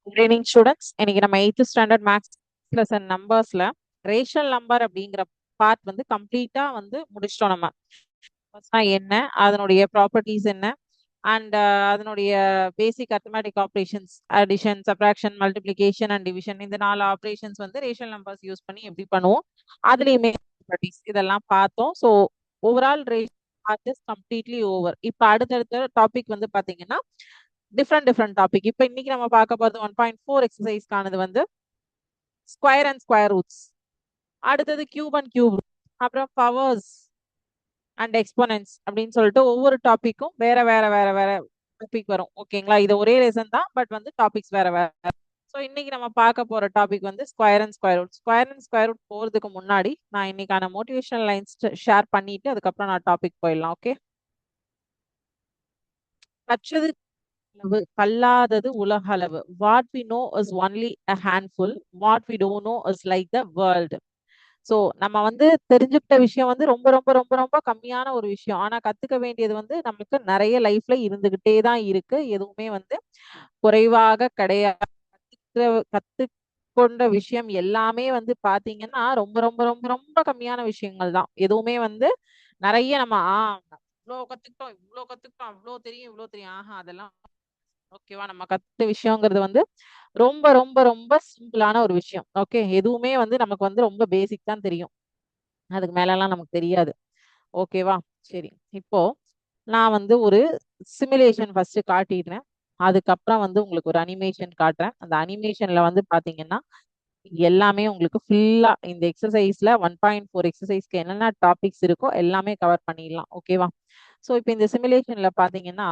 Good evening students. இன்னைக்கு நம்ம 8th standard maths lesson நம்பர்ஸ்ல ரேஷனல் நம்பர் அப்படிங்கிற பார்ட் வந்து கம்ப்ளீட்டா வந்து முடிச்சிட்டோம் நம்ம. First என்ன, அதனுடைய ப்ராப்பர்ட்டிஸ் என்ன, அண்ட் அதனுடைய basic arithmetic operations, addition, subtraction, multiplication and division, இந்த 4 ஆப்ரேஷன்ஸ் வந்து ரேஷனல் நம்பர்ஸ் யூஸ் பண்ணி எப்படி பண்ணுவோம், அதுலயுமே ப்ராப்பர்ட்டிஸ் இதெல்லாம் பார்த்தோம். So overall rational part is completely over. இப்போ அடுத்தடுத்த டாபிக் வந்து பாத்தீங்கன்னா டிஃப்ரெண்ட் டாபிக். இப்போ இன்னைக்கு நம்ம பார்க்க போறது 1.4 எக்ஸசைஸ்க்கானது வந்து ஸ்கொயர் அண்ட் ஸ்கொயர் ரூட்ஸ், அடுத்தது கியூப் அண்ட் கியூப், அப்புறம் பவர்ஸ் அண்ட் எக்ஸ்போனன்ட்ஸ் அப்படின்னு சொல்லிட்டு ஒவ்வொரு டாபிக்கும் வேற வேற வேற வேற டாபிக் வரும். ஓகேங்களா? இது ஒரே லெசன் தான், பட் வந்து டாபிக்ஸ் வேற வேற. ஸோ இன்னைக்கு நம்ம பார்க்க போற டாபிக் வந்து square and square root. Square and square root போறதுக்கு முன்னாடி நான் இன்னைக்கான மோட்டிவேஷனல் லைன்ஸ் ஷேர் பண்ணிட்டு அதுக்கப்புறம் நான் டாபிக் போயிடலாம். ஓகே? கற்றது கல்லாதது உலகளவு. What we know is only a handful. What we don't know is like the world. So நம்ம வந்து தெரிஞ்சுக்கிட்ட விஷயம் வந்து ரொம்ப ரொம்ப ரொம்ப ரொம்ப கம்மியான ஒரு விஷயம். ஆனா கத்துக்க வேண்டியது வந்து நமக்கு நிறைய லைஃப்ல இருந்துகிட்டே தான் இருக்கு. எதுவுமே வந்து குறைவாக கிடையாது. கத்துக்கொண்ட விஷயம் எல்லாமே வந்து பாத்தீங்கன்னா ரொம்ப ரொம்ப ரொம்ப ரொம்ப கம்மியான விஷயங்கள் தான். எதுவுமே வந்து நிறைய நம்ம இவ்வளோ கத்துக்கிட்டோம், இவ்வளோ கத்துக்கிட்டோம், இவ்வளோ தெரியும், இவ்வளோ தெரியும், அதெல்லாம் ஓகேவா? நம்ம கத்துட்ட விஷயங்கிறது வந்து ரொம்ப ரொம்ப ரொம்ப சிம்பிளான ஒரு விஷயம். ஓகே, எதுவுமே வந்து நமக்கு வந்து ரொம்ப பேசிக் தான் தெரியும், அதுக்கு மேலலாம் நமக்கு தெரியாது. ஓகேவா? சரி, இப்போ நான் வந்து ஒரு சிமுலேஷன் ஃபர்ஸ்ட் காட்டிடுறேன். அதுக்கப்புறம் வந்து உங்களுக்கு ஒரு அனிமேஷன் காட்டுறேன். அந்த அனிமேஷன்ல வந்து பாத்தீங்கன்னா எல்லாமே உங்களுக்கு ஃபுல்லா இந்த எக்ஸசைஸ்ல 1.4 எக்ஸசைஸ்க்கு என்னென்ன டாபிக்ஸ் இருக்கோ எல்லாமே கவர் பண்ணிடலாம். ஓகேவா? ஸோ இப்போ இந்த சிமுலேஷன்ல பாத்தீங்கன்னா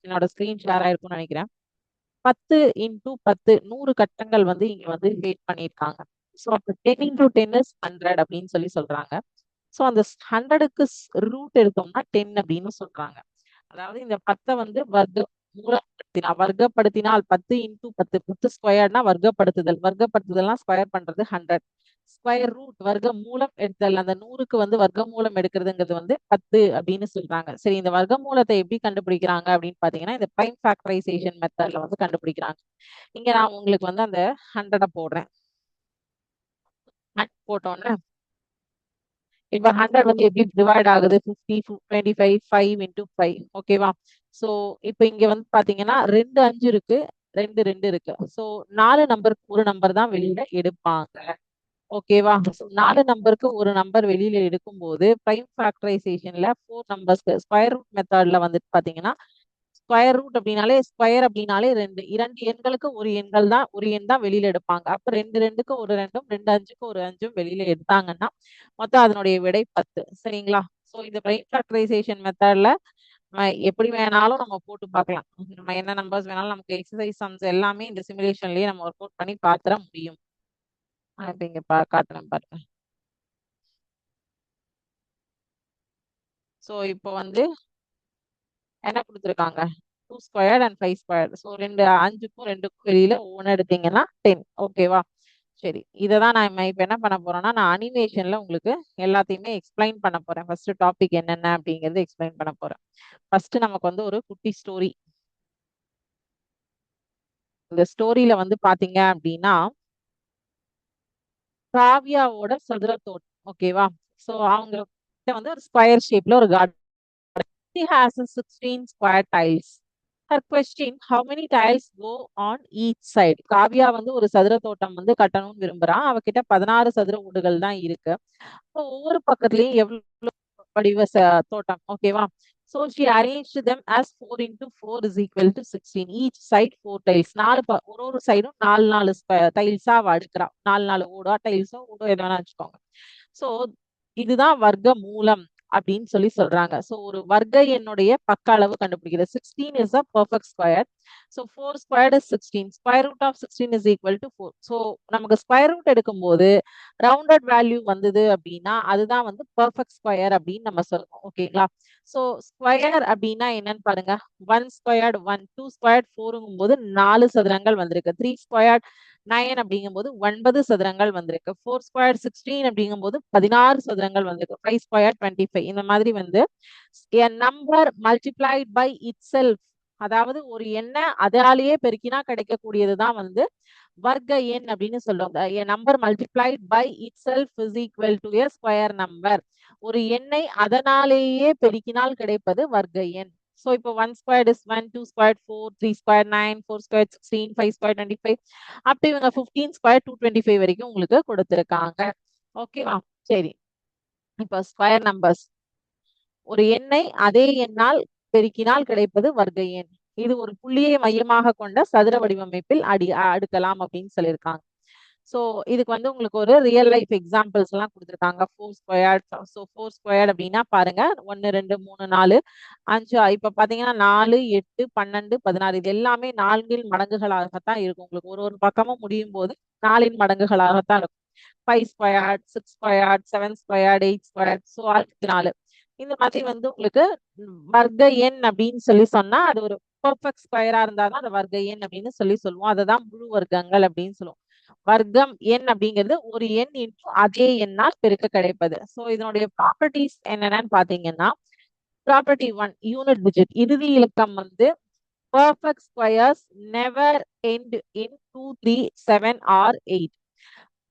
என்னோட ஸ்கிரீன் ஷேர் ஆயிருக்கும்னு நினைக்கிறேன். 10 இன்டூ 10 100 கட்டங்கள் வந்து இங்க வந்து கிரியேட் பண்ணியிருக்காங்க. ஸோ அப்போ 10 இன்டூ 10 இஸ் 100 அப்படின்னு சொல்லி சொல்றாங்க. ஸோ அந்த 100க்கு ரூட் எடுத்தோம்னா 10 அப்படின்னு சொல்றாங்க. அதாவது இந்த 10 வந்து வர்க்கப்படுத்தினால் 10 இன்டூ 10 10 ஸ்கொயர்னா வர்க்கப்படுத்துதல், வர்க்கப்படுத்துதல்னா ஸ்கொயர் பண்றது 100. ஸ்கொயர் ரூட் வர்க்க மூலம் எடுத்தல், அந்த 100க்கு வந்து வர்க்க மூலம் எடுக்கிறதுங்கிறது வந்து 10 அப்படின்னு சொல்றாங்க. சரி, இந்த வர்க்க மூலத்தை எப்படி கண்டுபிடிக்கிறாங்க அப்படின்னு பாத்தீங்கன்னா இந்த பிரைம் ஃபேக்டரைசேஷன் மெத்தட்ல வந்து கண்டுபிடிக்கிறாங்க. இங்க நான் உங்களுக்கு வந்து அந்த 100 போடுறேன். போட்டோன்னே இப்ப 100 வந்து எப்படி டிவைட் ஆகுது? 50, 25, 5 இன்டூ 5. ஓகேவா? ஸோ இப்போ இங்க வந்து பாத்தீங்கன்னா 2 5 இருக்கு, 2 2 இருக்கு. ஸோ 4 நம்பருக்கு ஒரு நம்பர் தான் வெளியில எடுப்பாங்க. ஓகேவா? 4 நம்பருக்கு ஒரு நம்பர் வெளியில எடுக்கும்போது பிரைம் ஃபேக்டரைசேஷன்ல 4 நம்பர்ஸ்க்கு ஸ்கொயர் ரூட் மெத்தட்ல வந்துட்டு பாத்தீங்கன்னா ஸ்கொயர் ரூட் அப்படின்னாலே ஸ்கொயர் அப்படின்னாலே 2 எண்களுக்கு ஒரு எண்கள் தான், ஒரு எண் தான் வெளியில எடுப்பாங்க. அப்ப 2 2க்கு ஒரு 2ம் 2 5க்கு ஒரு 5ம் வெளியில எடுத்தாங்கன்னா மொத்தம் அதனுடைய விடை 10. சரிங்களா? ஸோ இந்த பிரைம் ஃபேக்டரைசேஷன் மெத்தட்ல நம்ம எப்படி வேணாலும் நம்ம போட்டு பார்க்கலாம். நம்ம என்ன நம்பர்ஸ் வேணாலும் நமக்கு எக்ஸசைஸ் சம்ஸ் எல்லாமே இந்த சிமுலேஷன்லயே நம்ம ஒர்க் அவுட் பண்ணி பாத்துற முடியும். இப்ப இங்க காட்டுறேன் பாருங்க. ஸோ இப்போ வந்து என்ன கொடுத்துருக்காங்க? 2 ஸ்கொயர் அண்ட் 5 ஸ்கொயர். ஸோ 5க்கும் 2க்கும் வெளியில ஒவ்வொன்று எடுத்தீங்கன்னா 10. ஓகேவா? சரி, இதை தான் நான் இப்போ என்ன பண்ண போறேன்னா நான் அனிமேஷன்ல உங்களுக்கு எல்லாத்தையுமே எக்ஸ்பிளைன் பண்ண போறேன். ஃபர்ஸ்ட் டாபிக் என்னென்ன அப்படிங்கறது எக்ஸ்பிளைன் பண்ண போறேன். ஃபர்ஸ்ட் நமக்கு வந்து ஒரு குட்டி ஸ்டோரி. இந்த ஸ்டோரியில வந்து பாத்தீங்க அப்படின்னா காவியாவோட சதுர தோட்டம். ஓகேவா? ஸோ அவங்க வந்து ஒரு ஸ்கொயர் ஷேப்ல ஒரு garden. She has a 16 square tiles. Her question, how many tiles go on each side? Kavya வந்து ஒரு சதுர தோட்டம் வந்து கட்டணும்னு விரும்புறான். அவகிட்ட 16 சதுர ஓடுகள் தான் இருக்கு. ஒவ்வொரு பக்கத்துலயும் எவ்வளவு வடிவ தோட்டம். ஓகேவா? So she arranged them as 4 into 4 is equal to 16. Each side 4 tiles. ஒரு சைடும் 4 டைல்ஸா அவ அடுக்கிறா. 4 ஓடோ டைல்ஸோ ஓடோ எது வேணா வச்சுக்கோங்க. சோ இதுதான் வர்க்க மூலம் அப்படின்னு சொல்லி சொல்றாங்க. ஸோ ஒரு வர்க்க எண்ணுடைய பக்க அளவு கண்டுபிடிக்கிறது. 16 is a perfect square. So 4 square is 16. Square root of 16 is equal to 4. So நமக்கு ஸ்கொயர் ரூட் எடுக்கும்போது ரவுண்டட் வேல்யூ வந்தது அப்படின்னா அதுதான் வந்து பர்ஃபெக்ட் ஸ்கொயர் அப்படின்னு நம்ம சொல்றோம். ஓகேங்களா? ஸோ ஸ்கொயர் அப்படின்னா என்னன்னு பாருங்க. 1 ஸ்கொயர்ட் 1, 2 ஸ்கொயர்ட் 4ங்கும் போது 4 சதுரங்கள் வந்திருக்கு. 3 ஸ்கொயர்ட் 9 அப்படிங்கும்போது 9 சதுரங்கள் வந்திருக்கு. 4 ஸ்கொயர் 16 அப்படிங்கும்போது 16 சதுரங்கள் வந்திருக்கு. 5 ஸ்கொயர் 25. இந்த மாதிரி வந்து a number multiplied by itself அதாவது ஒரு எண்ணை அதனாலேயே பெருக்கினா கிடைக்கக்கூடியதுதான் வந்து வர்க்க எண் அப்படின்னு சொல்லுவாங்க. a number multiplied by itself is equal to a square number. ஒரு எண்ணை அதனாலேயே பெருக்கினால் கிடைப்பது வர்க்க எண். So இப்போ 1 squared is 1, 2 squared 4, 3 squared 9, 4 squared 16, 5 squared 25, அப்படி இவங்க 15 squared 225 வரைக்கும் உங்களுக்கு கொடுத்திருக்காங்க. ஓகேவா? சரி, இப்போ ஸ்கொயர் நம்பர்ஸ். ஒரு எண்ணை அதே எண்ணால் பெருக்கினால் கிடைப்பது வர்க்க எண். இது ஒரு புள்ளியை மையமாக கொண்ட சதுர வடிவமைப்பில் அடுக்கலாம் அப்படின்னு சொல்லியிருக்காங்க. ஸோ இதுக்கு வந்து உங்களுக்கு ஒரு ரியல் லைஃப் எக்ஸாம்பிள்ஸ் எல்லாம் கொடுத்துருக்காங்க. 4 ஸ்கொயர்ட். ஸோ 4 ஸ்கொயர்ட் அப்படின்னா பாருங்க, 1 2 3 4 5. இப்போ பார்த்தீங்கன்னா 4 8 12 16 இது எல்லாமே 4 மடங்குகளாகத்தான் இருக்கும். உங்களுக்கு ஒரு ஒரு பக்கமும் முடியும் போது 4 மடங்குகளாகத்தான் இருக்கும். 5 squared, 6 squared, 7 squared, 8 squared, so 64. இந்த மாதிரி வந்து உங்களுக்கு வர்க்க எண் அப்படின்னு சொல்லி சொன்னா அது ஒரு பெர்ஃபெக்ட் ஸ்கொயரா இருந்தாதான் அந்த வர்க்க எண் அப்படின்னு சொல்லி சொல்லுவோம். அததான் முழு வர்க்கங்கள் அப்படின்னு சொல்லுவோம். வர்க்கம் எண் அப்படிங்கிறது ஒரு எண் இன்றும் அதே எண்ணால் பெருக்க கிடைப்பது. ஸோ இதனுடைய ப்ராப்பர்ட்டிஸ் என்னென்னு பாத்தீங்கன்னா, ப்ராப்பர்ட்டி 1, யூனிட் டிஜிட். இறுதி இலக்கம் வந்து perfect squares never end in 2, 3, 7 or 8.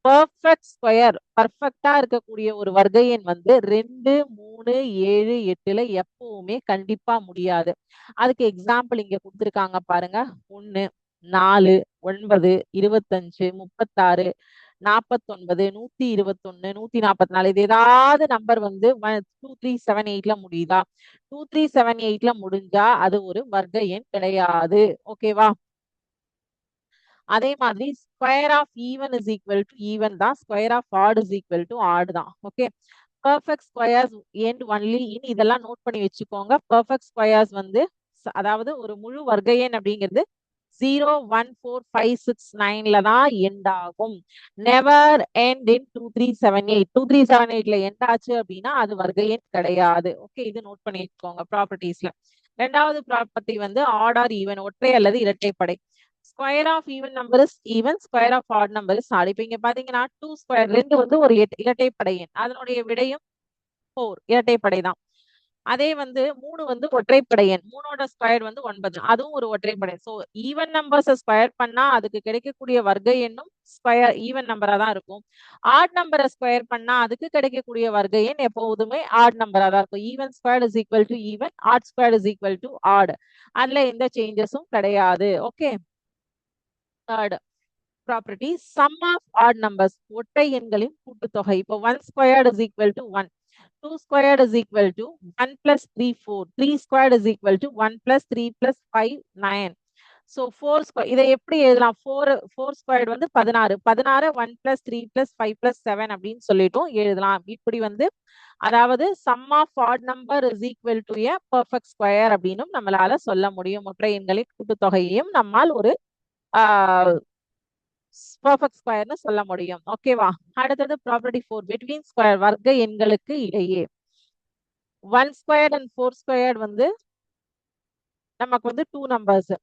Perfect square, பர்ஃபெக்டா இருக்கக்கூடிய ஒரு வர்க்க எண் வந்து 2, 3, 7, 8ல எப்பவுமே கண்டிப்பா முடியாது. அதுக்கு எக்ஸாம்பிள் இங்க கொடுத்துருக்காங்க பாருங்க. 1, 4, 9, 25, 36, 49, 121, 144. இது ஏதாவது நம்பர் வந்து 2, 3, 7, 8ல முடியுதா? 2, 3, 7, 8ல முடிஞ்சா அது ஒரு வர்க்க எண் கிடையாது. ஓகேவா? அதே மாதிரி square of even is equal to even தான், square of odd is equal to odd தான். Okay, perfect squares end only in, இதெல்லாம் நோட் பண்ணி வச்சுக்கோங்க. பர்ஃபெக்ட் ஸ்கொயர்ஸ் வந்து அதாவது ஒரு முழு வர்க்க எண் அப்படிங்கிறது 0, 1, 4, 5, 6, 9ல தான் எண்ட் ஆகும். Never end in 2, 3, 7, 8. 2, 3, 7, 8ல எண்ட் ஆச்சு அப்படின்னா அது வர்க்க எண் கிடையாது. ஓகே, இது நோட் பண்ணி வச்சுக்கோங்க ப்ராப்பர்ட்டிஸ்ல. ரெண்டாவது ப்ராப்பர்ட்டி வந்து ஆட் ஆர் ஈவன், ஒற்றை அல்லது இரட்டைப்படை. Square of even number is even, square of odd number is odd. இப்போ இங்க பாத்தீங்கன்னா 2 ஸ்கொயர் 2 வந்து ஒரு இரட்டைப்படை எண், அதனுடைய விடையும் 4 இரட்டைப்படை தான். அதே வந்து 3 வந்து ஒற்றைப்படை எண், 3ஓட ஸ்கொயர் வந்து 9, அதுவும் ஒரு ஒற்றைப்படை. ஸோ ஈவன் நம்பர்ஸ் ஸ்கொயர் பண்ணா அதுக்கு கிடைக்கக்கூடிய வர்க்க எண்ணும் ஸ்கொயர் ஈவன் நம்பரா தான் இருக்கும். ஆட் நம்பரை ஸ்கொயர் பண்ணா அதுக்கு கிடைக்கக்கூடிய வர்க்க எண் எப்போதுமே ஆட் நம்பரா தான் இருக்கும். Even square is equal to even, odd square is equal to odd. அதுல எந்த சேஞ்சஸும் கிடையாது. Okay, third property sum of odd numbers, ஒற்றை எண்களின் கூட்டுத்தொகை. இப்போ 1 squared is equal to 1, 2 squared is equal to 1 plus 3, 4. 3 squared is equal to 1 plus 3 plus 5, 9. So 4 square, இதை எப்படி எழுதலாம்? 4 squared வந்து 16. 16 1 plus 3 plus 5 plus 7 அப்படின்னு சொல்லிட்டும் எழுதலாம். இப்படி வந்து அதாவது sum of odd number is equal to a perfect square அப்படின்னும் நம்மளால சொல்ல முடியும். ஒற்றை எண்களின் கூட்டுத்தொகையையும் நம்மால் ஒரு பர்ஃபெக்ட் ஸ்கொயர்னு சொல்ல முடியும். ஓகேவா? அடுத்தது ப்ராப்பர்ட்டி 4, பிட்வீன் ஸ்கொயர், வர்க்க எண்களுக்கு இடையே. 1 ஸ்கொயர்ட் அண்ட் 4 ஸ்கொயர்ட் வந்து நமக்கு வந்து 2 நம்பர்ஸ்.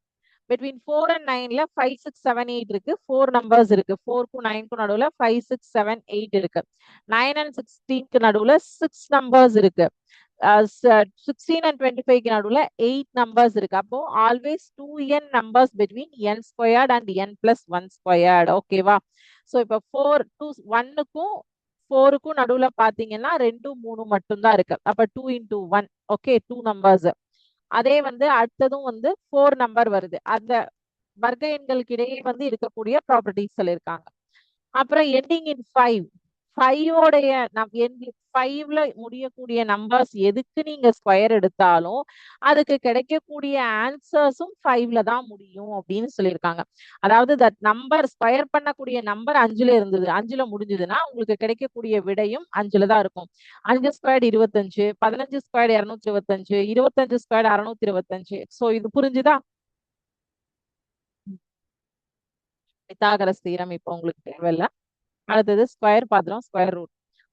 பிட்வீன் 4 and 9ல 5, 6, 7, 8 இருக்கு. 4 நம்பர்ஸ் இருக்கு. 4க்கும் 9க்கும் நடுவுல 5, 6, 7, 8 இருக்கு. 9 and 16க்கு நடுவுல 6 நம்பர்ஸ் இருக்கு. 16 and 25க்கு நடுவுல 8 நம்பர்ஸ் இருக்கு. அப்போ always 2n numbers between n squared and n plus 1 squared. ஓகேவா? ஸோ இப்போ 1க்கும் 4க்கும் நடுவுல பாத்தீங்கன்னா 2, 3 மட்டும் தான் இருக்கு. அப்ப 2 into 1. Okay, 2 numbers. அதே வந்து அடுத்ததும் வந்து 4 நம்பர் வருது. அந்த வர்க்க எண்களுக்கு இடையே வந்து இருக்கக்கூடிய ப்ராப்பர்ட்டிஸ் சொல்லியிருக்காங்க. அப்புறம் எண்டிங் இன் 5, 5ஓடைய 5ல முடியக்கூடிய நம்பர்ஸ் எதுக்கு நீங்க ஸ்கொயர் எடுத்தாலும் அதுக்கு கிடைக்கக்கூடிய ஆன்சர்ஸும் 5ல தான் முடியும் அப்படின்னு சொல்லியிருக்காங்க. அதாவது தட் நம்பர் ஸ்கொயர் பண்ணக்கூடிய நம்பர் 5ல இருந்தது, 5ல முடிஞ்சதுன்னா உங்களுக்கு கிடைக்கக்கூடிய விடையும் 5ல தான் இருக்கும். 5 ஸ்கொயர் 25, 15 ஸ்கொயர் 225, 25 ஸ்கொயர் 625. ஸோ இது புரிஞ்சுதா? பித்தாகரஸ் தியரம் இப்போ உங்களுக்கு தேவையில்லை. அடுத்தது ஸ்கொயர் பாத்திரம், ஸ்கொயர் ரூட்.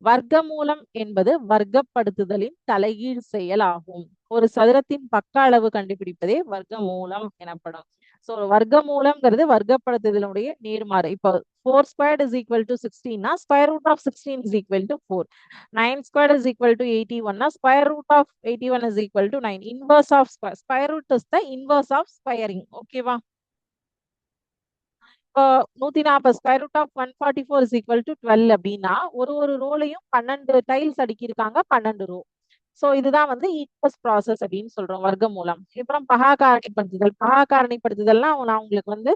வர்க்கமூலம் என்பது வர்க்கப்படுத்துதலின் தலைகீழ் செயல் ஆகும். ஒரு சதுரத்தின் பக்க அளவு கண்டுபிடிப்பதே வர்க்க மூலம் எனப்படும். சோ வர்க்க மூலம்ங்கிறது வர்க்கப்படுத்துதலுடைய நேர்மாறு. இப்போ 4 squared is equal to 16 னா square root of 16 is equal to 4. 9 squared is equal to 81 னா square root of 81 is equal to 9. Inverse of square root is the inverse of squaring. ஓகேவா? இப்போ 140 square root of 144 is equal to 12 அப்படின்னா ஒரு ரோலையும் 12 tiles அடுக்கியிருக்காங்க, 12 row. So இதுதான் வந்து ஈக்வஸ் process அப்படின்னு சொல்றோம், வர்க்க மூலம். அப்புறம் பகா காரணிப்படுத்துதல்னா நான் உங்களுக்கு வந்து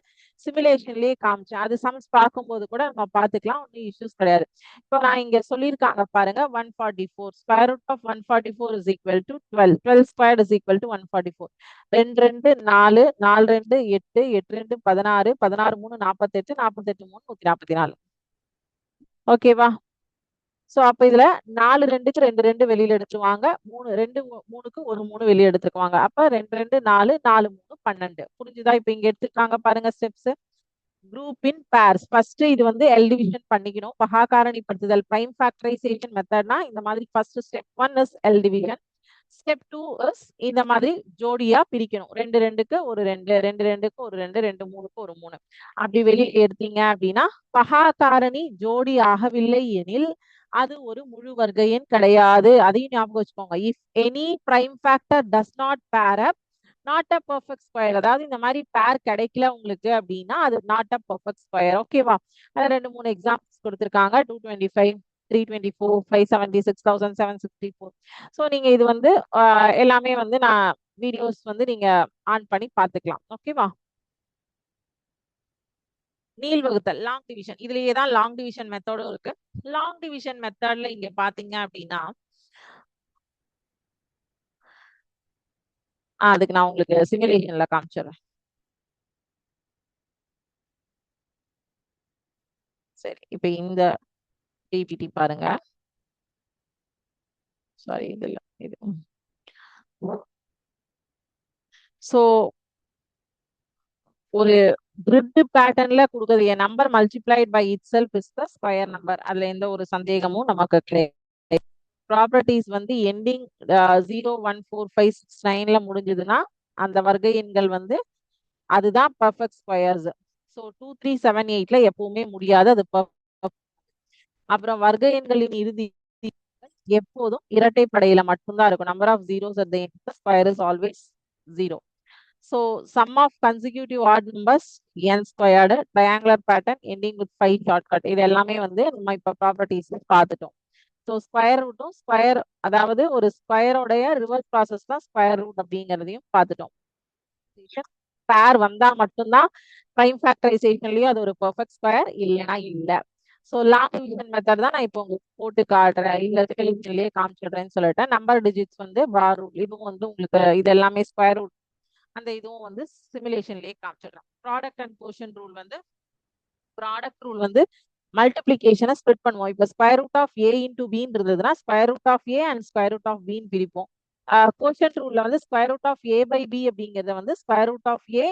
சிமுலேஷன்லயே காமிச்சேன். அது சம்ஸ் பார்க்கும்போது கூட நம்ம பார்த்துக்கலாம், ஒன்றும் இஷ்யூஸ் கிடையாது. இப்போ நான் இங்க சொல்லியிருக்காங்க பாருங்க, 144 square root of 144 is equal to 12. 12 square is equal to 144. 2 2 4 4 2 8 8 2 16 16 3 48 48 3 144. ஓகேவா? சோ அப்ப இதுல 4 2க்கு 2 2 வெளியில எடுத்துருவாங்க, 3 2 3க்கு ஒரு 3 வெளிய எடுத்துக்குவாங்க. அப்ப 2 2 4 4 3 12. புரிஞ்சுதா? இப்ப இங்க எடுத்துருக்காங்க பாருங்க ஸ்டெப்ஸ். குரூப் இன் பேர்ஸ். ஃபர்ஸ்ட் இது வந்து எல் டிவிஷன் பண்ணிக்கணும். பகா காரணிப்படுத்துதல் பிரைம் ஃபேக்டரைசேஷன் மெத்தட்னா இந்த மாதிரி first step 1 is L division. Step 2 is இந்த மாதிரி ஜோடியா பிரிக்கணும். 2 2க்கு ஒரு 2 2 2க்கு ஒரு 2 2 3க்கு ஒரு 3 அப்படி வெளியே எடுத்தீங்க அப்படின்னா பகா காரணி ஜோடி ஆகவில்லை எனில் அது ஒரு முழு வர்க்க எண் கிடையாது. அதையும் ஞாபகம் வச்சுக்கோங்க. If any prime factor does not பேர் அப் நாட் அ பெர்ஃபெக்ட் ஸ்கொயர். அதாவது இந்த மாதிரி பேர் கிடைக்கல உங்களுக்கு அப்படின்னா அது நாட் அ பெர்ஃபெக்ட் ஸ்கொயர். ஓகேவா? அது 2 3 எக்ஸாம்பிள்ஸ் கொடுத்துருக்காங்க. 225 324 576 1764. ஸோ நீங்க இது வந்து எல்லாமே வந்து நான் வீடியோஸ் வந்து நீங்க ஆன் பண்ணி பார்த்துக்கலாம். ஓகேவா? நீள் வகுத்தல் லாங் டிவிஷன், இதுலயே தான் லாங் டிவிஷன் மெத்தடும் இருக்கு. லாங் டிவிஷன் மெத்தட்ல இங்க பாத்தீங்க அப்படின்னா அதுக்கு நான் உங்களுக்கு சிமுலேஷன்ல காமிச்சிடுறேன். சரி, இப்ப இந்த பிபிடி பாருங்க. சாரி, இது இல்ல, இது. சோ ஒரு கிரிட் பேட்டர்ன்ல கொடுக்குறது என் number multiplied by itself is the square number. அதுல எந்த ஒரு சந்தேகமும் நமக்கு கிடையாது. ப்ராப்பர்ட்டிஸ் வந்து எண்டிங் 0 1 4 5 6 9ல முடிஞ்சதுன்னா அந்த வர்க்க எண்கள் வந்து அதுதான் பர்ஃபெக்ட் ஸ்கொயர்ஸ். ஸோ 2 3 7 8ல எப்பவுமே முடியாது அது. அப்புறம் வர்க்க எண்களின் இறுதி எப்போதும் இரட்டைப்படையில மட்டும்தான் இருக்கும். Number of zeros at the end of the square is always 0. So sum of consecutive odd numbers n squared, triangular pattern ending with 5 shortcut. இது எல்லாமே வந்து நம்ம இப்ப ப்ராப்பர்ட்டிஸ் பார்த்துட்டோம். ஸோ ஸ்கொயர் ரூட்டும் ஸ்கொயர், அதாவது ஒரு ஸ்கொயரோடைய ரிவர்ஸ் ப்ராசஸ் தான் ஸ்கொயர் ரூட் அப்படிங்கிறதையும் பார்த்துட்டோம். பேர் வந்தா மட்டும்தான் பிரைம் ஃபேக்டரைசேஷன்லயும் அது ஒரு பெர்ஃபெக்ட் ஸ்கொயர், இல்லைன்னா இல்ல. ஸோ லாங் டிவிஷன் மெத்தட் தான் நான் இப்போ உங்களுக்கு போட்டு காட்டுறேன், இல்ல டெலிவிஷன்லயே காமிச்சிடுறேன்னு சொல்லிட்டேன். நம்பர் டிஜிட்ஸ் வந்து பார் ரூட், இதுவும் வந்து உங்களுக்கு இது எல்லாமே ஸ்கொயர் ரூட், அந்த இதுவும் வந்து சிமுலேஷன்லயே காமிச்சிடலாம். ப்ராடக்ட் அண்ட் கோஷன் ரூல் வந்து ப்ராடக்ட் ரூல் வந்து மல்டிப்ளிகேஷனை ஸ்ப்ளிட் பண்ணுவோம். இப்போ square root of a into பின்னு இருந்ததுன்னா square root of a and square root of பின்னு பிரிப்போம். கோஷன் ரூல்ல வந்து square root of a by b அப்படிங்கறத வந்து square root of a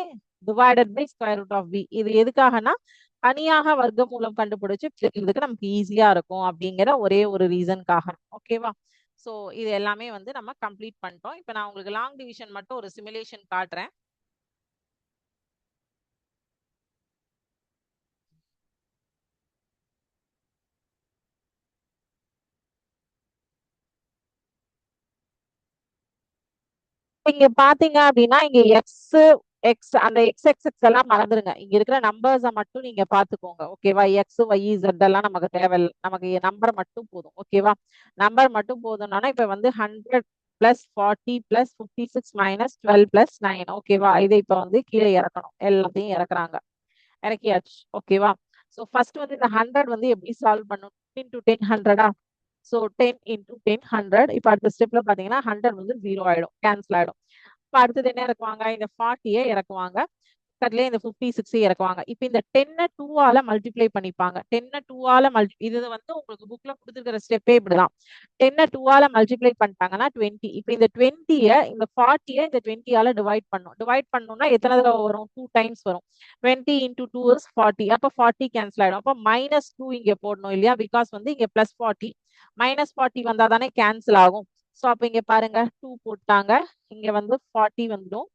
divided by square root of b. இது எதுக்காகனா தனியாக வர்க்க மூலம் கண்டுபிடிச்சு பிரிக்கிறதுக்கு நமக்கு ஈஸியா இருக்கும் அப்படிங்கிற ஒரே ஒரு ரீசனுக்காக. ஓகேவா? ஸோ இது எல்லாமே வந்து நம்ம கம்ப்ளீட் பண்ணிட்டோம். இப்போ நான் உங்களுக்கு லாங் டிவிஷன் மட்டும் ஒரு சிமுலேஷன் காட்டுறேன். இங்க பாத்தீங்க அப்படின்னா இங்க எக்ஸ் எக்ஸ் அந்த எக்ஸ் எக்ஸ் எக்ஸ் எல்லாம் மறந்துருங்க. இங்க இருக்கிற நம்பர்ஸை மட்டும் நீங்க பாத்துக்கோங்க. ஓகேவா? எக்ஸ் ஒய் இசட் எல்லாம் நமக்கு தேவையில்லை, நமக்கு நம்பர் மட்டும் போதும். ஓகேவா? நம்பர் மட்டும் போதும்னா இப்ப வந்து 100 பிளஸ் 40 பிளஸ் 56 மைனஸ் 12 பிளஸ் 9. ஓகேவா? இதை இப்ப வந்து கீழே இறக்கணும். எல்லாத்தையும் இறக்குறாங்க, இறக்கியாச்சு. ஓகேவா? ஸோ ஃபர்ஸ்ட் வந்து இந்த 100 வந்து எப்படி சால்வ் பண்ணும்? 10 100ஆ? So 10 into 10 100. இப்போ அடுத்த ஸ்டெப்ல பாத்தீங்கன்னா 100 வந்து 0 ஆயிடும், கேன்சல் ஆயிடும். இப்போ அடுத்தது என்ன இறக்குவாங்க? இந்த 40 இறக்குவாங்க. பக்கத்துலயே இந்த 56 இறக்குவாங்க. இப்போ இந்த 10 2ஆல மல்டிப்ளை பண்ணிப்பாங்க. 10 2ஆல இது வந்து உங்களுக்கு புக்ல கொடுத்துருக்கிற ஸ்டெப்பே இப்படிதான். 10 2ஆல மல்டிப்ளை பண்ணிட்டாங்கன்னா 20. இப்போ இந்த 20 இந்த 40 இந்த 20ஆல டிவைட் பண்ணும். டிவைட் பண்ணணும்னா எத்தனை தடவை வரும்? 2 டைம்ஸ் வரும். 20 இன்டூ 2 இஸ் 40. அப்போ 40 கேன்சல் ஆயிடும். அப்போ -2 இங்க போடணும் இல்லையா? பிகாஸ் வந்து இங்க +40 -40 வந்தா தானே கேன்சல் ஆகும். ஸோ அப்போ இங்க பாருங்க 2 போட்டாங்க, இங்க வந்து 40 வந்துடும்.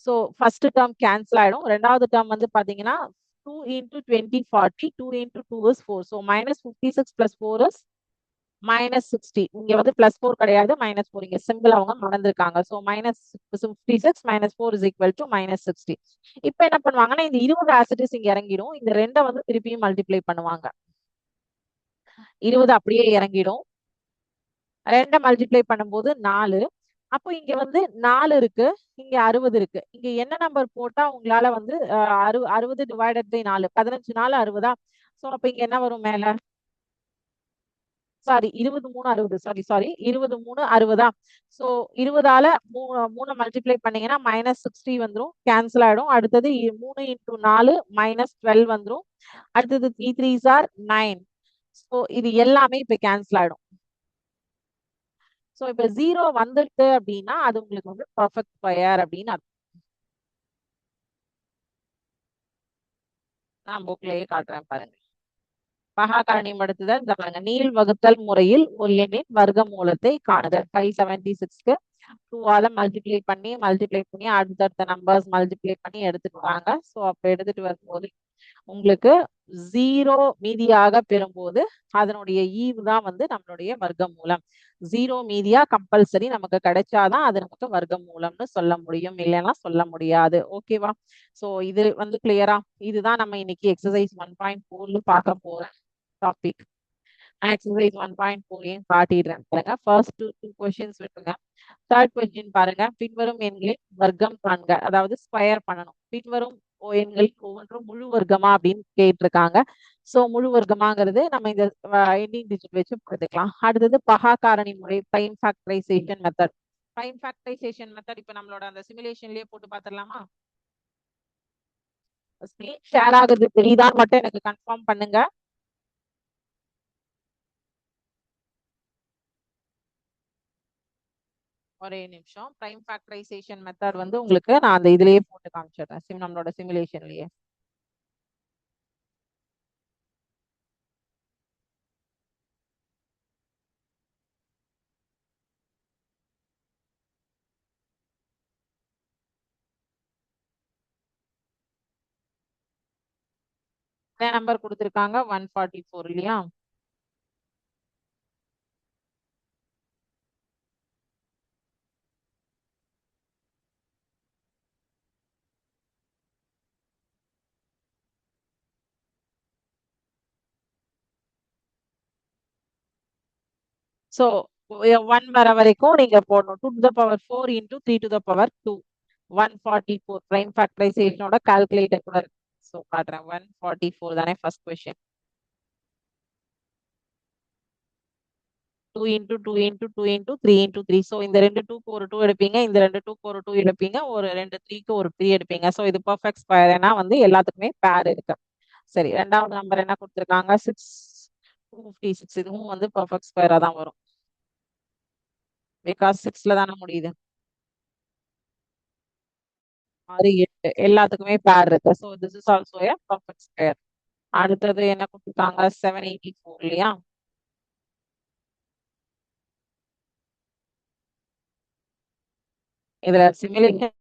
ஸோ ஃபர்ஸ்ட் டேர்ம் கேன்சல் ஆயிடும். ரெண்டாவது டேர்ம் வந்து பாத்தீங்கன்னா 2 into 20 40, 2 into 2 is 4. So -56 plus 4 is -60. இங்க வந்து +4 கிடையாது, -4. இங்க சிம்பிள் அவங்க மறந்துருக்காங்க. So -56 -4 is equal to -60. இப்போ என்ன பண்ணுவாங்கன்னா இந்த 20 ஆசிட்டிஸ் இங்க இறங்கிடும். இந்த 2 வந்து திருப்பியும் மல்டிப்ளை பண்ணுவாங்க. 20 அப்படியே இறங்கிடும். 2 மல்டிப்ளை பண்ணும்போது 4. அப்போ இங்க வந்து 4 இருக்கு, இங்க 60 இருக்கு. இங்க என்ன நம்பர் போட்டா உங்களால வந்து 60 டிவைடட் பை 4, 15 4 60. சோ அப்ப இங்க என்ன வரும் மேல? Sorry 23 60, sorry 23 60. சோ 20ஆல 3 மல்டிப்ளை பண்ணீங்கன்னா -60 வந்துரும், கேன்சல் ஆயிடும். அடுத்தது 3 into 4 -12 வந்துரும். அடுத்தது 3 3s are 9. சோ இது எல்லாமே இப்ப கேன்சல் ஆயிடும். சோ இப்ப 0 வந்துட்டு அப்படின்னா அது உங்களுக்கு வந்து பெர்ஃபெக்ட் ஸ்கொயர் அப்படின்னு அர்த்தம். நான் புக்லயே காட்டுறேன் பாருங்க. பகாக்காரணி படுத்துதல் இந்த பாருங்க. நீள் வகுத்தல் முறையில் ஒரு எண்ணின் வர்க்க மூலத்தை காணுதல். 576க்கு 2ஆல மல்டிப்ளை பண்ணி அடுத்தடுத்த நம்பர்ஸ் மல்டிப்ளை பண்ணி எடுத்துக்குவாங்க. ஸோ அப்ப எடுத்துட்டு வரும்போது உங்களுக்கு 0 மீதியாக பெறும்போது அதனுடைய ஈவு தான் வந்து நம்மளுடைய வர்க்க மூலம். 0 மீதியா கம்பல்சரி நமக்கு கிடைச்சாதான் அது நமக்கு வர்க்க மூலம்னு சொல்ல முடியும், இல்லைன்னா சொல்ல முடியாது. ஓகேவா? சோ இது வந்து கிளியரா? இதுதான் நம்ம இன்னைக்கு எக்ஸசைஸ் 1.4 பார்க்க போற டாபிக். எக்ஸசைஸ் 1.4 காட்டிடுறேன் பாருங்க. ஃபர்ஸ்ட் டூ கொஸ்டின்ஸ் விட்டுருங்க. தேர்ட் கொஸ்டின் பாருங்க. பின்வரும் எண்களின் வர்க்கம் காண்க, அதாவது ஸ்கொயர் பண்ணணும். பின்வரும் எண்களின் ஒவ்வொன்றும் முழு வர்க்கமா அப்படின்னு கேட்டிருக்காங்க. சோ முழு வர்க்கமாங்கிறது நம்ம இந்த எண்டிங் டிஜிட் வச்சு பார்த்துக்கலாம். அடுத்தது பகா காரணி முறை, prime factorisation method. Prime factorisation method இப்ப நம்மளோட அந்த சிமுலேஷன்லயே போட்டு பார்த்துடலாமா? ஸ்கிரீன் ஷேர் ஆகுது தெரியுதான்னு மட்டும் எனக்கு கன்ஃபார்ம் பண்ணுங்க. ஒரே நிமிஷம். பிரைம் ஃபேக்டரைசேஷன் மெத்தட் வந்து உங்களுக்கு நான் அந்த இதுலயே போட்டு காமிச்சிடுறேன், நம்மளோட சிமுலேஷன்லயே. நம்பர் கொடுத்திருக்காங்க 144 இல்லையா? சோ 1 வர வரைக்கும் நீங்க போடணும். 2 to the power 4 into 3 to the power 2, 144. Prime ஃபேக்டரைசேஷனோட calculator கூட இருக்கு. சோ காட்டுறேன். 144 தானே first question. 2 into 2 into 2 into 3 into 3. So இந்த ரெண்டு 2க்கு ஒரு 2 எடுப்பீங்க, இந்த ரெண்டு 2க்கு ஒரு 2 எடுப்பீங்க, ஒரு ரெண்டு 3க்கு ஒரு 3 எடுப்பீங்க. சோ இது பெர்ஃபெக்ட் ஸ்கொயர், ஏன்னா வந்து எல்லாத்துக்குமே பேர் இருக்கு. சரி, ரெண்டாவது நம்பர் என்ன கொடுத்திருக்காங்க? 256. இதுவும் வந்து பெர்ஃபெக்ட் ஸ்கொயரா தான் வரும், பிகாஸ் 6ல தானே முடியுது. 6 8 எல்லாத்துக்குமே பேர் இருக்கு. So this is also a perfect square. அடுத்தது என்ன கொடுத்திருக்காங்க? 784 இல்லையா? இதுல சிமுலேஷன்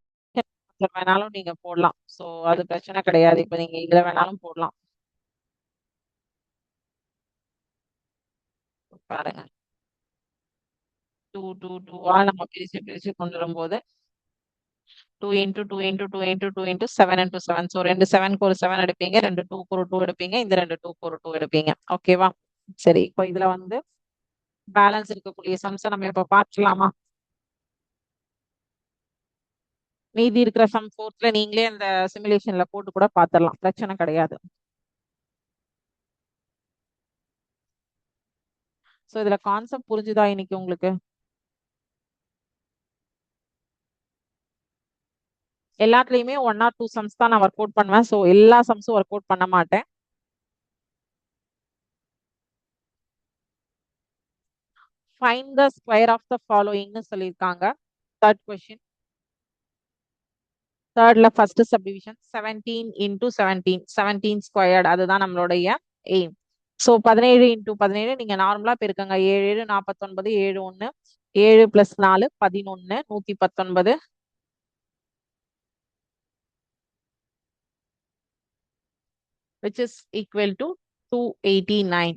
வேணாலும் நீங்க போடலாம். சோ அது பிரச்சனை கிடையாது. இப்ப நீங்க இதுல வேணாலும் போடலாம். பாருங்க, 2 2 2 நம்ம பிரிச்சு கொண்டு வரும்போது 2 into 2 into 2 into 2 into 7 into 7. So ரெண்டு 7க்கு ஒரு 7 எடுப்பீங்க, ரெண்டு 2க்கு ஒரு 2 எடுப்பீங்க, இந்த ரெண்டு 2க்கு ஒரு 2 எடுப்பீங்க. ஓகேவா? சரி, இப்போ இதுல வந்து பேலன்ஸ் இருக்கக்கூடிய சம்ஸை நம்ம இப்ப பார்த்துலாமா? மீதி இருக்கிற சம் 4th நீங்களே அந்த சிமுலேஷன்ல போட்டு கூட பார்த்துடலாம், பிரச்சனை கிடையாது. சோ இதுல கான்செப்ட் புரிஞ்சுதா இன்னைக்கு உங்களுக்கு? எல்லாத்துலயுமே 1 or 2 சம்ஸ் தான் நான் ஒர்க் அவுட் பண்ணுவேன். சோ எல்லா சம்ஸும் ஒர்க் அவுட் பண்ண மாட்டேன். Find the square of the ஃபாலோயிங்னு சொல்லியிருக்காங்க. Third question. தேர்ட்ல ஃபர்ஸ்ட் சப்டிவிஷன் 17 into 17, 17 ஸ்கொயர்ட், அதுதான் நம்மளுடைய எய்ம். ஸோ 17 into 17 நீங்க நார்மலா பெருக்கங்க. 7 7 49, 7 1 7 + 4 11 119 which is equal to 289.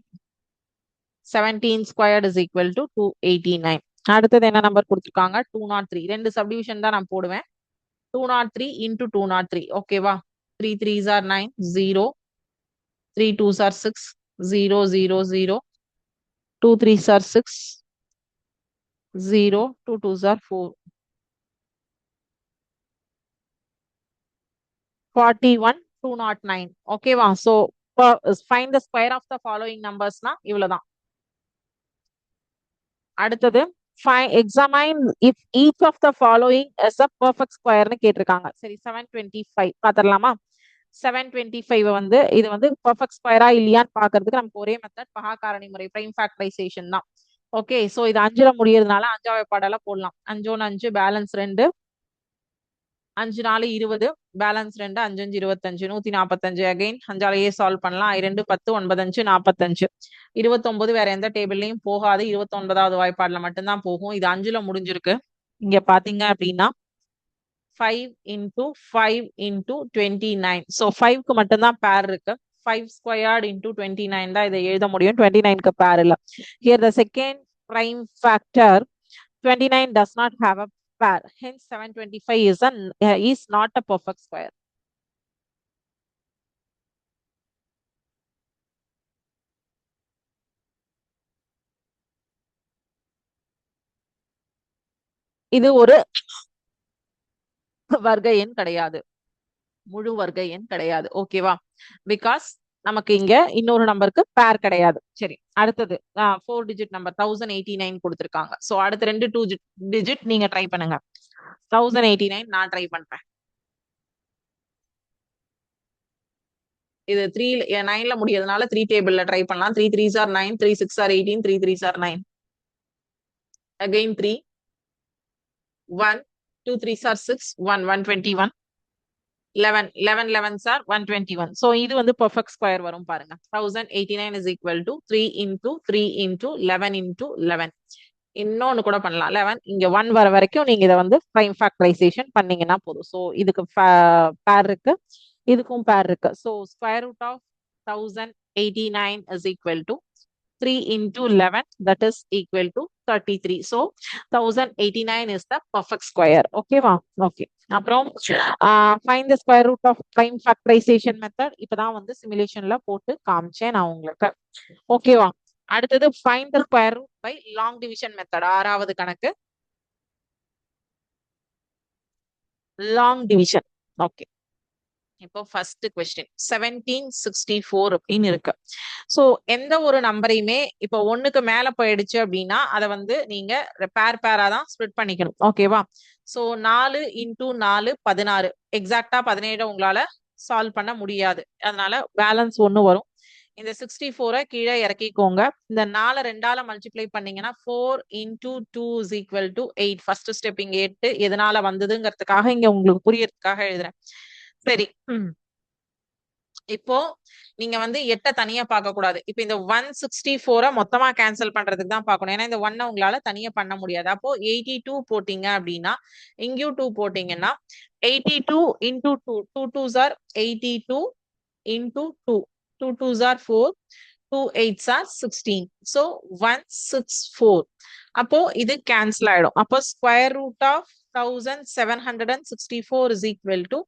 17 squared is equal to 289. அடுத்தது என்ன நம்பர் கொடுத்துருக்காங்க? 203. ரெண்டு சப்டிவிஷன் தான் நான் போடுவேன். 203 into 203. ஓகேவா? 3 3s are 9, 0. 3 2s are 6, 0 0 0. 2 3s are 6, 0. 2 2s are 4. 41 209. ஓகேவா? So find the square of the following numbersனா இவ்வளவுதான். அடுத்தது examine if each of the following is a perfect square னு கேட்டிருக்காங்க. சரி 725 பாத்திரலாமா? 725 வந்து இது வந்து perfect square இல்லையான்னு பாக்குறதுக்கு நமக்கு ஒரே மெத்தட் பகாக்காரணி முறை prime factorization தான். ஓகே சோ இது 5ல முடியறதுனால 5வது பாடல போடலாம். 5 1 5 பேலன்ஸ் 2 5 4 20 பேலன்ஸ் 2 5 5 25 145 அகைன் 5ஆலேயே சால்வ் பண்ணலாம். 2 10 9 5 45 29 வேற எந்த டேபிள்லயும் போகாது. 29வது வாய்ப்பாடுல மட்டும்தான் போகும். இது 5ல முடிஞ்சிருக்கு. இங்க பாத்தீங்க அப்படின்னா 5 into 5 into 29. So 5க்கு மட்டும்தான் பேர் இருக்கு. 5 squared into 29 தான் இதை எழுத முடியும். 29க்கு பேர் இல்ல. Here the second prime factor 29 does not have a pair. Hence 725 is not a perfect square. இது ஒரு வர்க்க எண் கிடையாது. முழு வர்க்க எண் கிடையாது. ஓகேவா? பிகாஸ் நமக்கு இங்க இன்னொரு நம்பருக்கு பேர் கிடையாது. சரி அடுத்தது 4 டிஜிட் நம்பர் 1089 கொடுத்திருக்காங்க. சோ அடுத்த 2 டிஜிட் நீங்க ட்ரை பண்ணுங்க. 1089 நான் ட்ரை பண்றேன். இது 3 9ல முடியறதுனால 3 டேபிள்ல ட்ரை பண்ணலாம். 3 3s are 9, 3 6 are 18, 3 3s are 9. Again 3 1 2 3s are 6 1 121 11 11 11s are 121. So இது வந்து perfect square வரும் பாருங்க. 1089 is equal to 3 into 3 into 11 into 11. இன்னொன்னு கூட பண்ணலாம். 11 இங்க 1 வர வரைக்கும் நீங்க இதை வந்து prime factorization பண்ணீங்கன்னா போதும். So இதுக்கு பேர் இருக்கு, இதுக்கும் பேர் இருக்கு. So square root of 1089 is equal to 3 into 11, that is equal to 33. So 1089 is the perfect square. Okay வா? Okay. அப்புறம் find the square root of prime factorization method. இப்பதான் வந்து simulationல போட்டு காமிச்சேன் நான் உங்களுக்கு. ஓகேவா? அடுத்தது find the square root by long division method. 6வது கணக்கு long division. Okay. இப்போ ஃபர்ஸ்ட் கொஸ்டின் 1764 அப்படின்னு இருக்கு. சோ எந்த ஒரு நம்பரையுமே இப்போ 1க்கு மேல போயிடுச்சு அப்படின்னா அதை வந்து நீங்க பேரா தான் ஸ்ப்ளிட் பண்ணிக்கணும். ஓகேவா? So 4 into 4 16. எக்ஸாக்டா 17 உங்களால சால்வ் பண்ண முடியாது. அதனால பேலன்ஸ் 1 வரும். இந்த 64 கீழே இறக்கிக்கோங்க. இந்த 4 2ஆல மல்டிப்ளை பண்ணீங்கன்னா 4 into 2 is equal to 8. First step இங்க 8 எதனால வந்ததுங்கிறதுக்காக இங்க உங்களுக்கு புரியறதுக்காக எழுதுறேன். சரி இப்போ நீங்க வந்து 8 தனியா பார்க்க கூடாது. இப்போ இந்த 164 மொத்தமா கேன்சல் பண்றதுக்கு தான் பார்க்கணும். ஏன்னா இந்த 1 உங்களால தனியா பண்ண முடியாது. அப்போ 82 போட்டீங்க அப்படின்னா இங்கேயும் 2 போட்டீங்கன்னா 82 into 2 2 2s are 82 into 2 2 2s are 4 2 8s are 16. So 164. அப்போ இது கேன்சல் ஆயிடும். அப்போ square root of 1764 is equal to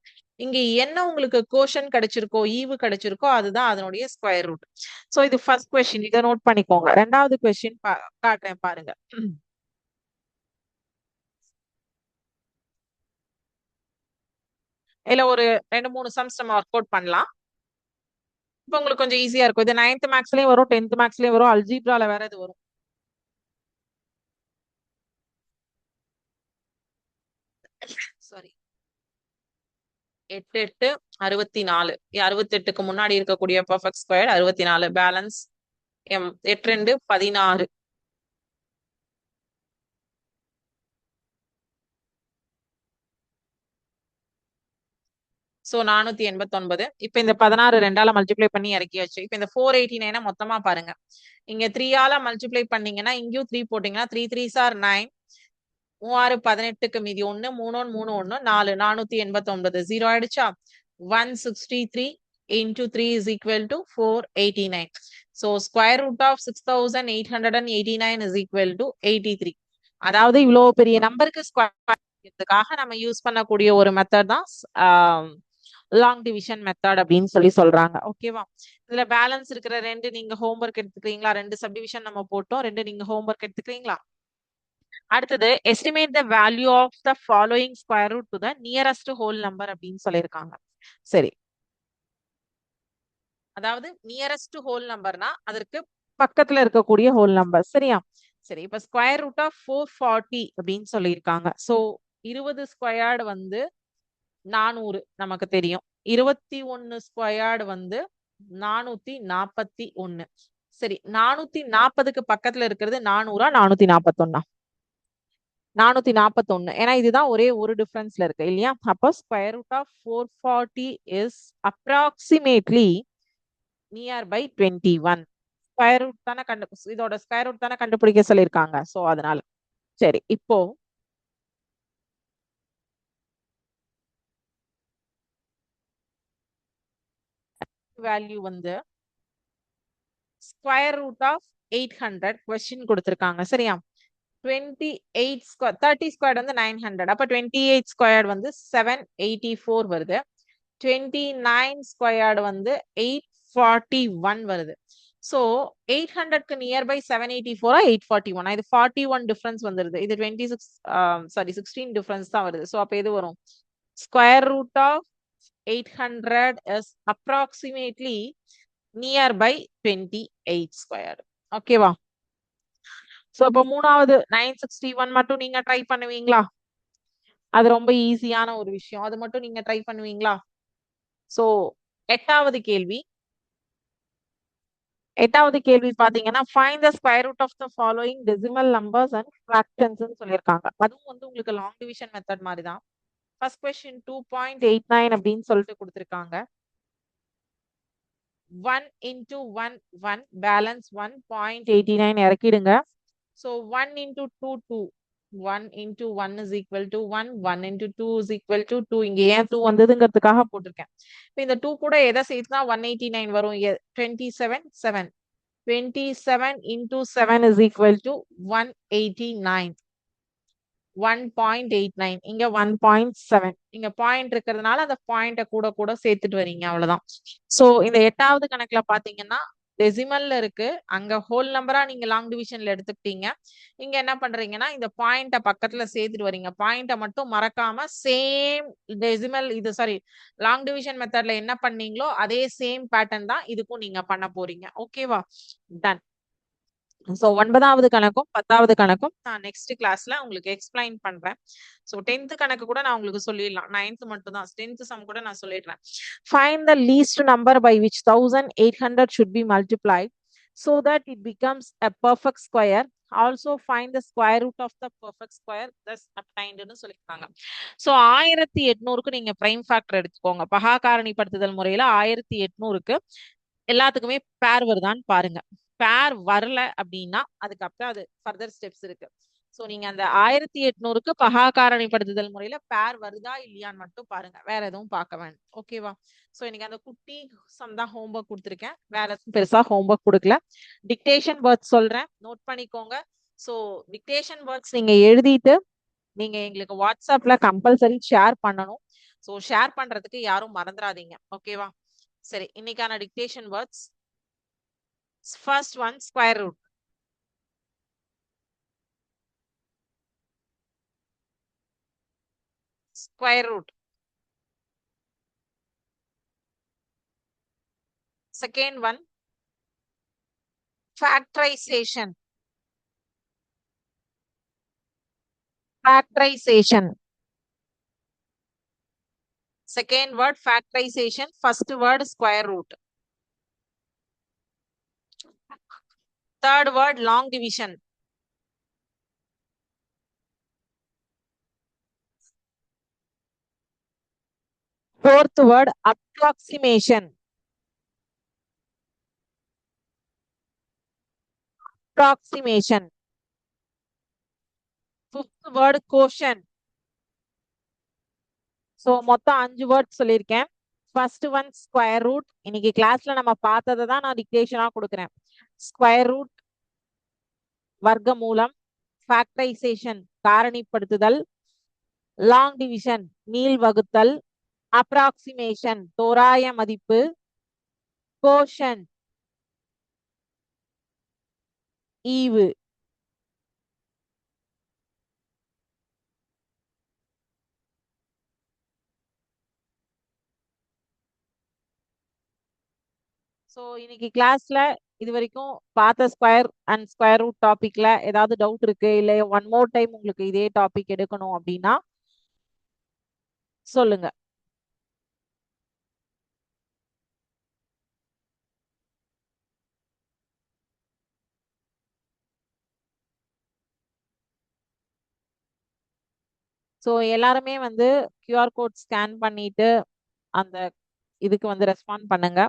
இங்க என்ன உங்களுக்கு கோஷன் கிடைச்சிருக்கோ ஈவு கிடைச்சிருக்கோ அதுதான் அதனுடைய ஸ்கொயர் ரூட். சோ இது ஃபர்ஸ்ட் கொஸ்டின், இதை நோட் பண்ணிக்கோங்க. ரெண்டாவது கொஸ்டின் காட்டுறேன் பாருங்க. இல்ல ஒரு 2 3 சம்ஸ் நம்ம ஒர்க் அவுட் பண்ணலாம். இப்போ உங்களுக்கு கொஞ்சம் ஈஸியா இருக்கும். இது 9th மேக்ஸ்லயும் வரும், 10th மேக்ஸ்லயும் வரும், அல்ஜீப்ரால வேற இது வரும். சாரி 8 8 64. 68க்கு முன்னாடி இருக்கக்கூடிய பெர்ஃபெக்ட் ஸ்கொயர் 64. பேலன்ஸ் 8 2 16. சோ 489. இப்ப இந்த 16 2ஆல மல்டிப்ளை பண்ணி இறக்கியாச்சு. இப்ப இந்த 489 மொத்தமா பாருங்க. இங்க 3ஆல மல்டிப்ளை பண்ணீங்கன்னா இங்கேயும் 3 போட்டீங்கன்னா 3 3s are 9 3 6 18க்கு மீதி 1 3 1 3 1 4 489 0 ஆயிடுச்சா 163 into 3 is equal to 489. So square root of 6889 is equal to 83. அதாவது இவ்வளவு பெரிய நம்பருக்கு ஸ்கொயர் நம்ம யூஸ் பண்ணக்கூடிய ஒரு மெத்தட் தான் லாங் டிவிஷன் மெத்தட் அப்படின்னு சொல்றாங்க. ஓகேவா? இதுல பேலன்ஸ் இருக்கிற 2 நீங்க ஹோம்வொர்க் எடுத்துக்கிறீங்களா? 2 சப்டிவிஷன் நம்ம போட்டோம். 2 நீங்க ஹோம்வொர்க் எடுத்துக்கிறீங்களா? அடுத்தது estimate the value of the following square root to the nearest whole number அப்படின்னு சொல்லியிருக்காங்க. சரி, அதாவது நியரஸ்ட் ஹோல் நம்பர்னா அதற்கு பக்கத்துல இருக்கக்கூடிய ஹோல் நம்பர். சரியா? சரி, இப்ப ஸ்கொயர் ரூட் ஆஃப் 440 அப்படின்னு சொல்லியிருக்காங்க. சோ 20 ஸ்கொயர்டு வந்து 400 நமக்கு தெரியும். 21 ஸ்கொயர்டு வந்து 441. சரி, 440க்கு பக்கத்துல இருக்கிறது 400 441 441. ஏன்னா இதுதான் ஒரே ஒரு டிஃபரன்ஸ்ல இருக்கு இல்லையா? அப்போ square root of 440 is approximately near by 21. Square root தானே இதோட ஸ்கொயர் ரூட் தானே கண்டுபிடிக்க சொல்லியிருக்காங்க. சோ அதனால சரி, இப்போ வேல்யூ வந்து ஸ்கொயர் ரூட் ஆஃப் 800 கொஸ்டின் கொடுத்திருக்காங்க. சரியா? 30 ஸ்கொயர் வந்து 900. அப்ப 28 ஸ்கொயர் வந்து 784 வருது. 29 ஸ்கொயர்டு வந்து 841 வருது. சோ 800க்கு நியர்பை 784 841. இது 41 டிஃபரன்ஸ் வந்துருது. இது 16 டிஃபரன்ஸ் தான் வருது. சோ அப்ப எது வரும்? Square root of 800 is approximately nearby 28 square. ஓகேவா? சோ அப்ப மூணாவது 961 மட்டும் நீங்க ட்ரை பண்ணுவீங்களா? அது ரொம்ப ஈஸியான ஒரு விஷயம். அது மட்டும் நீங்க ட்ரை பண்ணுவீங்களா? சோ எட்டாவது கேள்வி பாத்தீங்கன்னா find the square root of the following decimal numbers and fractions ன்னு சொல்லியிருக்காங்க. அதுவும் வந்து உங்களுக்கு லாங் டிவிஷன் மெத்தட் மாதிரி தான். ஃபர்ஸ்ட் கொஸ்டின் 2.89 அப்படின்னு சொல்லிட்டு கொடுத்திருக்காங்க. 1 into 1 1 balance 1.89 இறக்கிடுங்க. So 1 into 2 2. 1 into 1 is equal to 1. 1 into 2 is equal to 2. இங்க ஏன் 2 வந்ததுங்கிறதுக்காக போட்டிருக்கேன். இப்போ இந்த 2 கூட எதை சேர்த்துனா 189 வரும். 27 7. 27 into 7 is equal to 189. 1.89. இங்க 1.7. இங்க பாயிண்ட் இருக்கிறதுனால அந்த பாயிண்ட கூட கூட சேர்த்துட்டு வரீங்க, அவ்வளவுதான். சோ இந்த எட்டாவது கணக்குல பாத்தீங்கன்னா டெசிமல்ல இருக்கு. அங்க ஹோல் நம்பரா நீங்க லாங் டிவிஷன்ல எடுத்துக்கிட்டீங்க. இங்க என்ன பண்றீங்கன்னா இந்த பாயிண்ட பக்கத்துல சேர்த்துட்டு வரீங்க. பாயிண்ட மட்டும் மறக்காம சேம் டெசிமல் இது சாரி லாங் டிவிஷன் மெத்தட்ல என்ன பண்ணீங்களோ அதே சேம் பேட்டர்ன் தான் இதுக்கும் நீங்க பண்ண போறீங்க. ஓகேவா? டன். சோ 9வது கணக்கும் 10வது கணக்கும் நான் நெக்ஸ்ட் கிளாஸ்ல உங்களுக்கு எக்ஸ்பிளைன் பண்றேன். சோ 10th கணக்கு கூட நான் உங்களுக்கு சொல்லிடலாம். 9th மட்டும் தான். 10th சம் கூட நான் சொல்லிடுறேன். Find the least number by which 1800 should be multiplied so that it becomes a perfect square. Also find the square root of the perfect square thus obtained ன்னு சொல்லிருக்காங்க. சோ 1800க்கு நீங்க prime factor எடுத்துக்கோங்க. பகா காரணிப்படுத்துதல் முறையில 1800க்கு எல்லாத்துக்குமே பேர் வருதான்னு பாருங்க. பேர் வரல அப்படின்னா அதுக்கப்புறம் அது ஃபர்தர் ஸ்டெப்ஸ் இருக்கு. சோ நீங்க அந்த 1800க்கு பகா காரணிப்படுத்துதல் முறையில பேர் வருதா இல்லையான்னு மட்டும் பாருங்க. வேற எதுவும் பார்க்க வேண்டாம். ஓகேவா? சோ இன்னைக்கு அந்த குட்டி சம் தான் ஹோம்வொர்க் கொடுத்துருக்கேன். வேற எதுவும் பெருசா ஹோம்வொர்க் கொடுக்கல. டிக்டேஷன் வேர்ட்ஸ் சொல்றேன், நோட் பண்ணிக்கோங்க. சோ டிக்டேஷன் வேர்ட்ஸ் நீங்க எழுதிட்டு நீங்க எங்களுக்கு வாட்ஸ்அப்ல கம்பல்சரி ஷேர் பண்ணணும். சோ ஷேர் பண்றதுக்கு யாரும் மறந்துடாதீங்க. ஓகேவா? சரி, இன்னைக்கான dictation words. First one, square root. Square root. Second one, factorization. Factorization. Second word, factorization. First word, square root. Third word, long division. Fourth word, approximation. Approximation. Fifth word quotient. So மொத்தம் 5 word சொல்லியிருக்கேன். First one square root. இன்னைக்கு கிளாஸ்ல நம்ம பார்த்ததை தான் நான் டிக்டேஷனா கொடுக்குறேன். ஸ்கொயர் ரூட், வர்க்கமூலம், ஃபேக்டரைசேஷன் காரணிப்படுத்துதல், லாங் டிவிஷன் மீள் வகுத்தல், அப்ராக்சிமேஷன் தோராய மதிப்பு, கோஷன் ஈவு. ஸோ இன்னைக்கு கிளாஸ்ல இது வரைக்கும் பார்த்த ஸ்கொயர் அண்ட் ஸ்கொயர் ரூட் டாபிக்ல ஏதாவது டவுட் இருக்கு, இல்லை ஒன் மோர் டைம் உங்களுக்கு இதே டாபிக் எடுக்கணும் அப்படின்னா சொல்லுங்க. ஸோ எல்லாருமே வந்து QR கோட் ஸ்கேன் பண்ணிட்டு அந்த இதுக்கு வந்து ரெஸ்பாண்ட் பண்ணுங்க.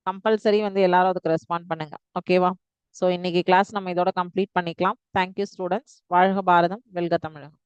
கம்பல்சரி வந்து எல்லாரும் அதுக்கு ரெஸ்பாண்ட் பண்ணுங்க. ஓகேவா? ஸோ இன்னைக்கு கிளாஸ் நம்ம இதோட கம்ப்ளீட் பண்ணிக்கலாம். Thank you students. வாழ்க பாரதம், வெல்க தமிழகம்.